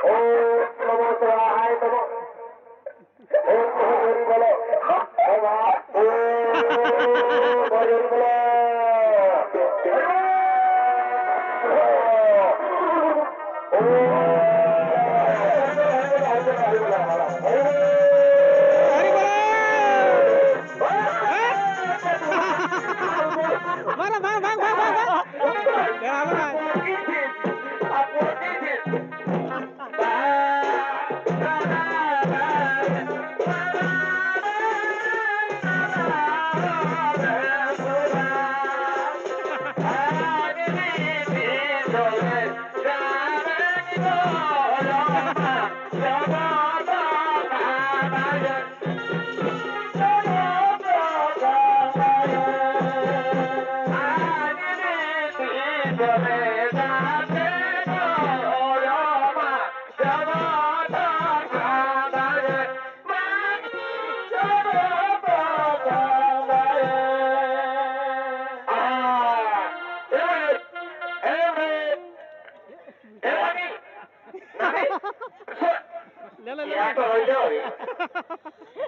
ও নমো শিবায় নমো ও হরি বলো ও মা ও হরি বলো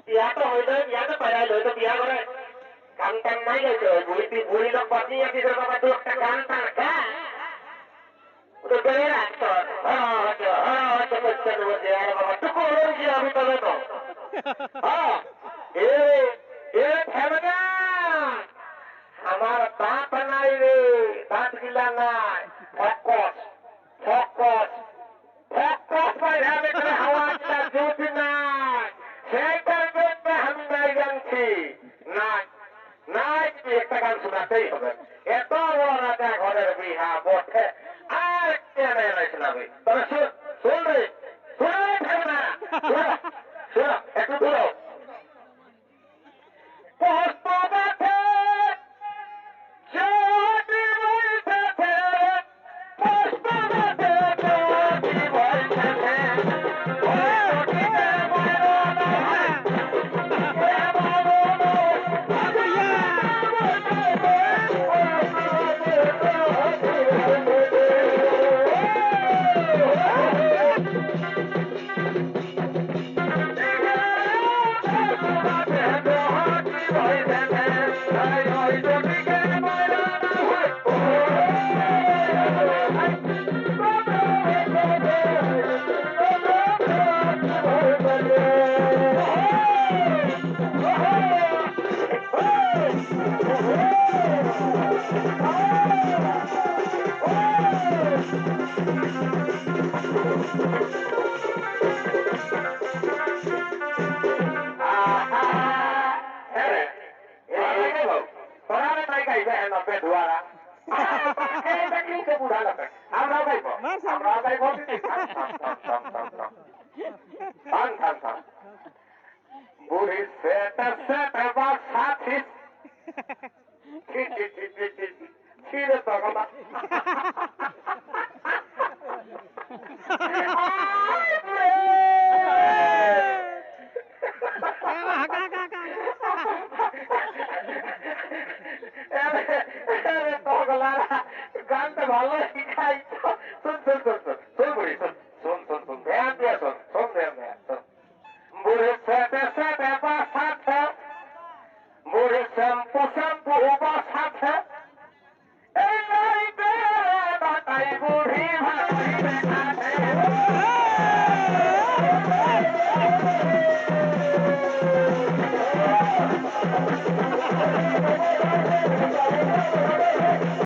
বিয়াটা হইলে বিয়াটা পাইল হইতো বিয়া করে কান টান নাই গেছে বুড়ি লোক বাঁচিয়ে আছে বাবা তুই একটা গান টান খা তো বেড়ে রাখতো বাবা টুকু হয়েছি আমি তবে তো আমার দাঁত নাই রে দাঁত গিলা নাই ফকস ফকস ফকস পাইলে হাওয়া গিলা জুট নাই সেইটার জন্য আমি নাই জানছি নাই নাই একটা গান শোনাতেই হবে এত বড় রাজা ঘরের বিহা বটে আর কেন শোনাবে তবে শুন রে শুনে থাকবে না শোনো একটু দূর বুড়ি সেটা সেটা বা সাথী ছিঁড়ে তখন গানটা ভালো শিখাই শুন শুন শুন শুন শুন বুড়ি শুন শুন শুন শুন ধ্যান দিয়ে শুন শুন ধ্যান দিয়ে শুন বুড়ি সেটা সেটা বা সাথে বুড়ি শ্যাম্পু শ্যাম্পু বা সাথে এই বুড়ি